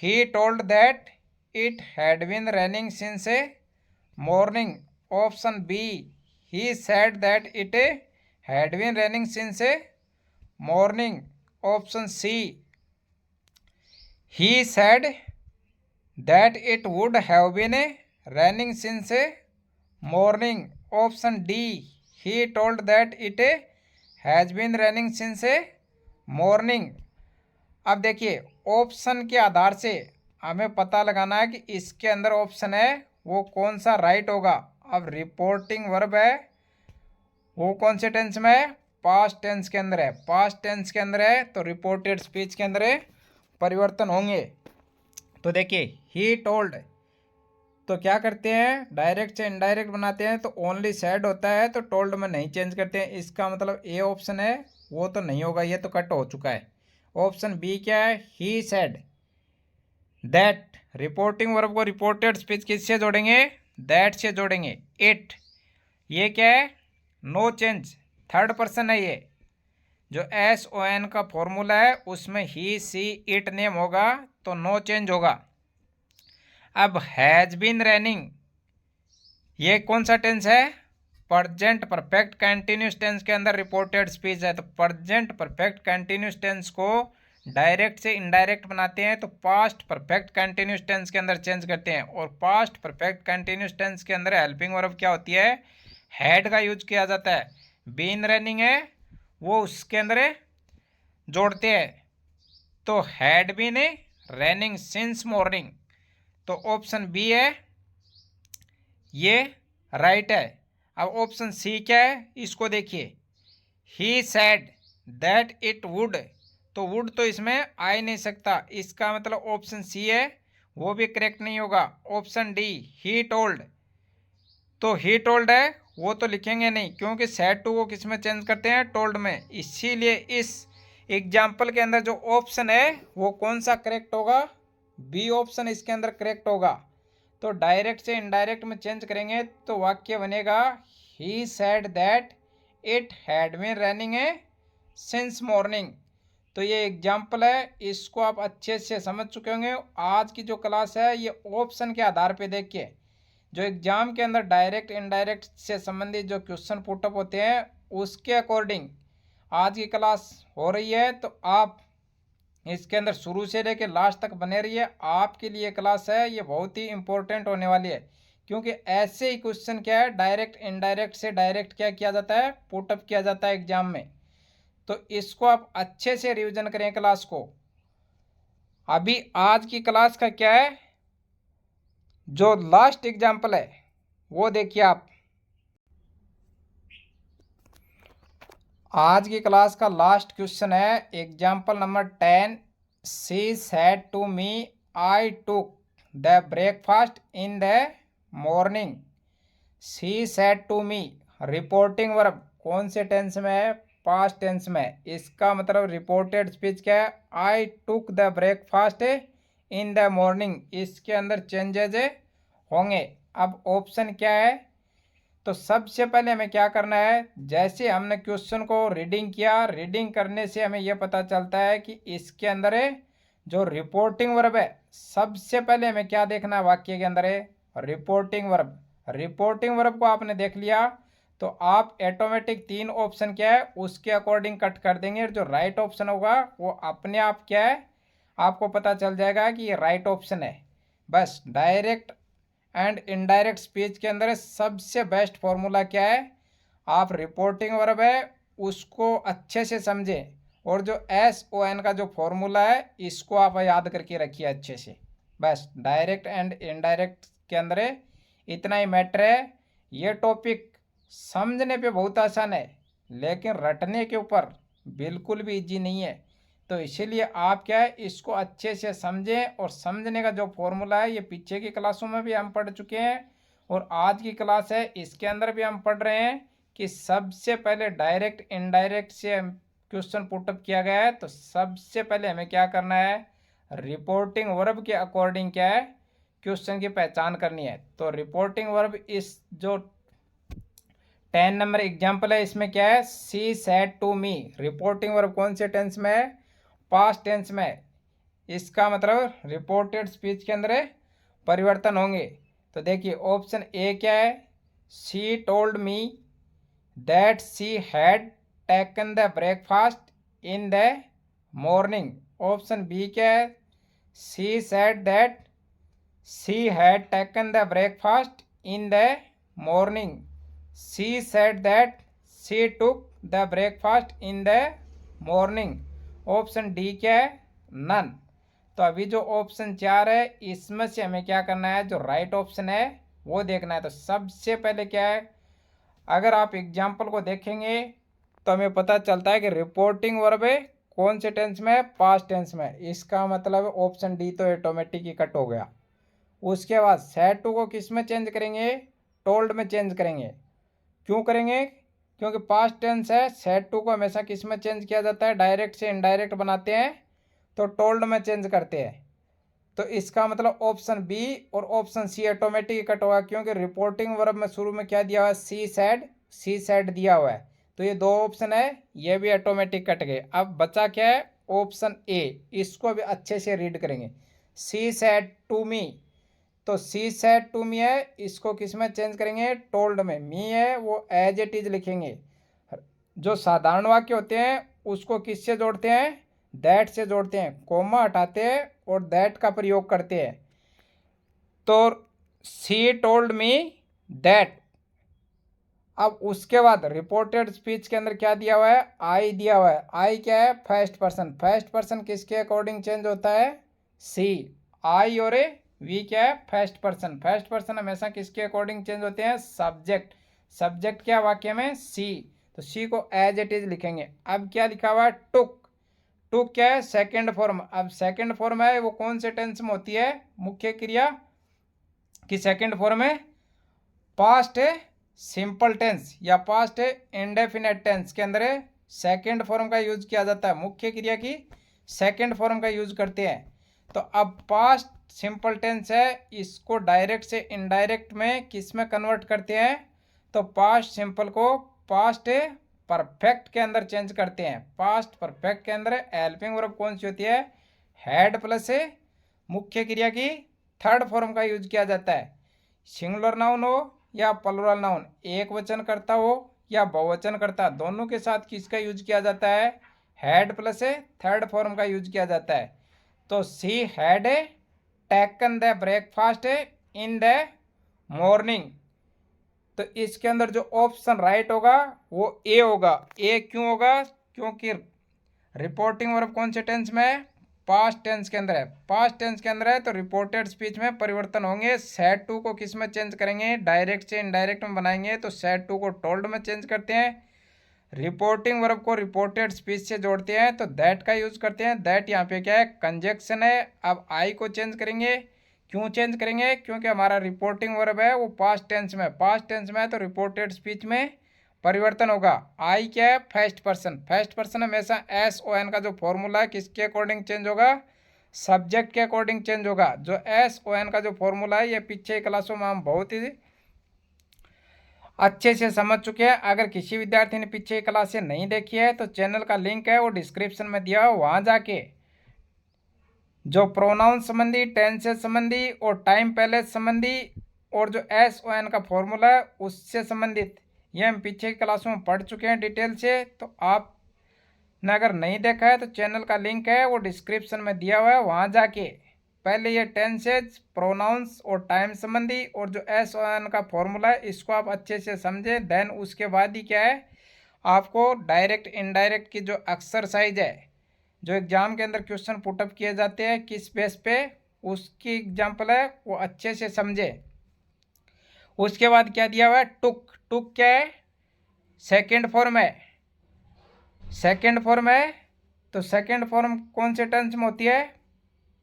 he told that it had been raining since a morning. Option B, he said that it had been raining since a morning. Option C, he said that it would have been raining since morning. Option D, he told that it has been raining since morning. अब देखिए, option के आधार से हमें पता लगाना है कि इसके अंदर ऑप्शन है वो कौन सा राइट होगा। अब रिपोर्टिंग वर्ब है वो कौन से टेंस में है? पास्ट टेंस के अंदर है। पास्ट टेंस के अंदर है तो रिपोर्टेड स्पीच के अंदर परिवर्तन होंगे। तो देखिए, ही टोल्ड, तो क्या करते हैं, डायरेक्ट से इनडायरेक्ट बनाते हैं, तो ओनली सेड होता है, तो टोल्ड में नहीं चेंज करते हैं। इसका मतलब ए ऑप्शन है वो तो नहीं होगा, ये तो कट हो चुका है। ऑप्शन बी क्या है? He said that. Reporting verb को रिपोर्टेड स्पीच किससे जोड़ेंगे? दैट से जोड़ेंगे। इट, ये क्या है? नो चेंज, थर्ड पर्सन है ये। जो SON का फॉर्मूला है उसमें ही सी इट नेम होगा तो नो चेंज होगा। अब हैज़ बीन रनिंग, ये कौन सा टेंस है? प्रेजेंट परफेक्ट कंटिन्यूस टेंस के अंदर रिपोर्टेड स्पीच है। तो प्रेजेंट परफेक्ट कंटिन्यूस टेंस को डायरेक्ट से इनडायरेक्ट बनाते हैं तो पास्ट परफेक्ट कंटिन्यूस टेंस के अंदर चेंज करते हैं। और पास्ट परफेक्ट कंटिन्यूस टेंस के अंदर हेल्पिंग वर्ब क्या होती है? हैड का यूज किया जाता है। बीन रनिंग है वो उसके अंदर जोड़ते हैं, तो had been running since morning. तो ऑप्शन बी है ये राइट है। अब ऑप्शन सी क्या है, इसको देखिए, ही सेड दैट इट वुड, तो वुड तो इसमें आ ही नहीं सकता, इसका मतलब ऑप्शन सी है वो भी करेक्ट नहीं होगा। ऑप्शन डी, ही टोल्ड, तो ही टोल्ड है वो तो लिखेंगे नहीं क्योंकि सेड टू वो किस में चेंज करते हैं? टोल्ड में। इसीलिए इस एग्जाम्पल के अंदर जो ऑप्शन है वो कौन सा करेक्ट होगा? बी ऑप्शन इसके अंदर करेक्ट होगा। तो डायरेक्ट से इनडायरेक्ट में चेंज करेंगे तो वाक्य बनेगा, he said that it had been running since morning. तो ये एग्जाम्पल है, इसको आप अच्छे से समझ चुके होंगे। आज की जो क्लास है ये ऑप्शन के आधार पे देखिए, जो एग्जाम के अंदर डायरेक्ट इनडायरेक्ट से संबंधित जो क्वेश्चन पुटअप होते हैं उसके अकॉर्डिंग आज की क्लास हो रही है। तो आप इसके अंदर शुरू से लेकर लास्ट तक बने रहिए। आपके लिए क्लास है ये बहुत ही इंपॉर्टेंट होने वाली है, क्योंकि ऐसे ही क्वेश्चन क्या है, डायरेक्ट इनडायरेक्ट से डायरेक्ट क्या किया जाता है? पुटअप किया जाता है एग्जाम में। तो इसको आप अच्छे से रिवीजन करें क्लास को। अभी आज की क्लास का क्या है, जो लास्ट एग्जाम्पल है वो देखिए आप। आज की क्लास का लास्ट क्वेश्चन है example number 10। She said to me I took the breakfast in the morning. She said to me, reporting verb कौन से टेंस में है? पास्ट टेंस में। इसका मतलब रिपोर्टेड स्पीच क्या है? I took the breakfast in the morning. इसके अंदर चेंजेज होंगे। अब ऑप्शन क्या है? तो सबसे पहले हमें क्या करना है, जैसे हमने क्वेश्चन को रीडिंग किया, रीडिंग करने से हमें यह पता चलता है कि इसके अंदर है जो रिपोर्टिंग वर्ब है, सबसे पहले हमें क्या देखना है वाक्य के अंदर है? Reporting verb. रिपोर्टिंग वर्ब को आपने देख लिया तो आप ऑटोमेटिक 3 ऑप्शन क्या है उसके अकॉर्डिंग कट कर देंगे। जो राइट ऑप्शन होगा वो अपने आप क्या है आपको पता चल जाएगा कि ये राइट ऑप्शन है। बस डायरेक्ट एंड इनडायरेक्ट स्पीच के अंदर सबसे बेस्ट फॉर्मूला क्या है? आप रिपोर्टिंग वर्ब है उसको अच्छे से समझें, और जो SON का जो फॉर्मूला है इसको आप याद करके रखिए अच्छे से। बस डायरेक्ट एंड इनडायरेक्ट के अंदर इतना ही मैटर है। ये टॉपिक समझने पे बहुत आसान है लेकिन रटने के ऊपर बिल्कुल भी इजी नहीं है। तो इसीलिए आप क्या है इसको अच्छे से समझें, और समझने का जो फॉर्मूला है ये पीछे की क्लासों में भी हम पढ़ चुके हैं, और आज की क्लास है इसके अंदर भी हम पढ़ रहे हैं कि सबसे पहले डायरेक्ट इनडायरेक्ट से क्वेश्चन पुटअप किया गया है। तो सबसे पहले हमें क्या करना है, रिपोर्टिंग वर्ब के अकॉर्डिंग क्या है क्वेश्चन की पहचान करनी है। तो रिपोर्टिंग वर्ब इस जो 10 नंबर एग्जाम्पल है इसमें क्या है, she said to me. Reporting verb कौन से टेंस में है, पास्ट टेंस में है। इसका मतलब रिपोर्टेड स्पीच के अंदर परिवर्तन होंगे। तो देखिए ऑप्शन ए क्या है, she told me that she had taken the breakfast in the morning. Option B क्या है, she said that she had taken the breakfast in the morning. She said that she took the breakfast in the morning. Option D क्या है, none. तो अभी जो option 4 है इसमें से हमें क्या करना है, जो राइट ऑप्शन है वो देखना है। तो सबसे पहले क्या है, अगर आप एग्जाम्पल को देखेंगे तो हमें पता चलता है कि रिपोर्टिंग वर्ब है कौन से टेंस में है, पास्ट टेंस में। इसका मतलब ऑप्शन डी तो ऑटोमेटिक ही कट हो गया। उसके बाद सेड टू को किस में चेंज करेंगे, टोल्ड में चेंज करेंगे। क्यों करेंगे, क्योंकि पास्ट टेंस है, सेड टू को हमेशा किस में चेंज किया जाता है, डायरेक्ट से इनडायरेक्ट बनाते हैं तो टोल्ड में चेंज करते हैं। तो इसका मतलब ऑप्शन बी और ऑप्शन सी ऑटोमेटिक कट होगा, क्योंकि रिपोर्टिंग वर्ब में शुरू में क्या दिया हुआ है, सी सेड दिया हुआ है। तो ये दो ऑप्शन है, ये भी ऑटोमेटिक कट गए। अब बचा क्या है, ऑप्शन ए। इसको भी अच्छे से रीड करेंगे, सी सेड टू मी। तो सी सेड टू मी है, इसको किस में चेंज करेंगे, टोल्ड में। मी है वो एज इट इज लिखेंगे। जो साधारण वाक्य होते हैं उसको किससे जोड़ते हैं, दैट से जोड़ते हैं, कोमा हटाते हैं और दैट का प्रयोग करते हैं। तो शी टोल्ड मी दैट। अब उसके बाद रिपोर्टेड स्पीच के अंदर क्या दिया हुआ है, आई दिया हुआ है। आई क्या है, फर्स्ट पर्सन। फर्स्ट पर्सन किसके अकॉर्डिंग चेंज होता है, सी। आई और वी क्या है, फर्स्ट पर्सन। फर्स्ट पर्सन हमेशा किसके अकॉर्डिंग चेंज होते हैं, सब्जेक्ट। सब्जेक्ट क्या वाक्य में, सी। तो सी को एज इट इज लिखेंगे। अब क्या लिखा हुआ है, टुक। टुक क्या है, सेकेंड फॉर्म। अब सेकेंड फॉर्म है वो कौन से टेंस में होती है, मुख्य क्रिया की सेकेंड फॉर्म है पास्ट सिंपल टेंस या पास्ट इंडेफिनेट टेंस के अंदर सेकेंड फॉर्म का यूज किया जाता है। मुख्य क्रिया की सेकेंड फॉर्म का यूज करते हैं। तो अब पास्ट सिंपल टेंस है, इसको डायरेक्ट से इनडायरेक्ट में किस में कन्वर्ट करते हैं, तो पास्ट सिंपल को पास्ट परफेक्ट के अंदर चेंज करते हैं। पास्ट परफेक्ट के अंदर हेल्पिंग वर्ब कौन सी होती है, हैड प्लस मुख्य क्रिया की थर्ड फॉर्म का यूज किया जाता है। सिंगुलर नाउन हो या प्लुरल नाउन, एक वचन करता हो या बहुवचन करता, दोनों के साथ किसका यूज किया जाता है, हैड प्लस थर्ड फॉर्म का यूज किया जाता है। तो she had taken the breakfast in the morning. तो इसके अंदर जो ऑप्शन राइट होगा वो ए होगा। ए क्यों होगा, क्योंकि रिपोर्टिंग वर्ब कौन से टेंस में है, पास्ट टेंस के अंदर है। पास्ट टेंस के अंदर है तो रिपोर्टेड स्पीच में परिवर्तन होंगे। सेड टू को किस में चेंज करेंगे, डायरेक्ट से इनडायरेक्ट में बनाएंगे तो सेड टू को टोल्ड में चेंज करते हैं। रिपोर्टिंग वर्ब को रिपोर्टेड स्पीच से जोड़ते हैं तो दैट का यूज करते हैं। दैट यहाँ पे क्या है, कंजक्शन है। अब आई को चेंज करेंगे। क्यों चेंज करेंगे, क्योंकि हमारा रिपोर्टिंग वर्ब है वो पास्ट टेंस में। पास्ट टेंस में है तो रिपोर्टेड स्पीच में परिवर्तन होगा। आई क्या है, फर्स्ट पर्सन। फर्स्ट पर्सन हमेशा एस ओ एन का जो फॉर्मूला है किसके अकॉर्डिंग चेंज होगा, सब्जेक्ट के अकॉर्डिंग चेंज होगा। जो एस ओ एन का जो फॉर्मूला है ये पीछे क्लासों में हम बहुत ही अच्छे से समझ चुके हैं। अगर किसी विद्यार्थी ने पीछे क्लासें नहीं देखी है तो चैनल का लिंक है वो डिस्क्रिप्शन में दिया हो, वहाँ जाके जो प्रोनाउन संबंधी, टेंसेस संबंधी और टाइम पैलेस संबंधी और जो एस ओ एन का फॉर्मूला है उससे संबंधित ये हम पीछे की क्लासों में पढ़ चुके हैं डिटेल से। तो आपने अगर नहीं देखा है तो चैनल का लिंक है वो डिस्क्रिप्शन में दिया हुआ है, वहाँ जाके पहले ये टेंसेज, प्रोनाउंस और टाइम संबंधी और जो एस ओ एन का फॉर्मूला है इसको आप अच्छे से समझें। देन उसके बाद ही क्या है, आपको डायरेक्ट इनडायरेक्ट की जो एक्सरसाइज है, जो एग्जाम के अंदर क्वेश्चन पुटअप किए जाते हैं किस बेस पे, उसकी एग्जाम्पल है वो अच्छे से समझे। उसके बाद क्या दिया हुआ है, टुक। टुक क्या है, सेकेंड फॉर्म है। सेकेंड फॉर्म है तो सेकेंड फॉर्म कौन से टेंस में होती है,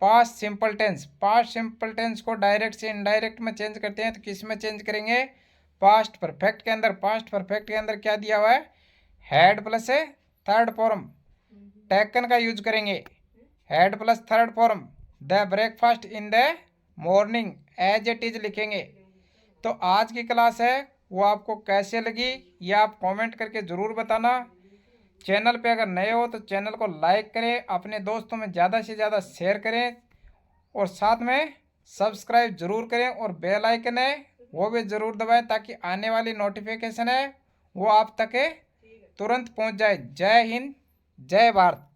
past simple tense, past simple tense को डायरेक्ट से इनडायरेक्ट में चेंज करते हैं तो किस में चेंज करेंगे, पास्ट परफेक्ट के अंदर। पास्ट परफेक्ट के अंदर क्या दिया हुआ है, had plus third form taken का यूज करेंगे, had plus third form the breakfast in the morning as it is लिखेंगे। तो आज की क्लास है वो आपको कैसे लगी ये आप कमेंट करके ज़रूर बताना। चैनल पे अगर नए हो तो चैनल को लाइक करें, अपने दोस्तों में ज़्यादा से ज़्यादा शेयर करें और साथ में सब्सक्राइब ज़रूर करें और बेल आइकन है वो भी ज़रूर दबाएं ताकि आने वाली नोटिफिकेशन है वो आप तक तुरंत पहुंच जाए। जय हिंद, जय भारत।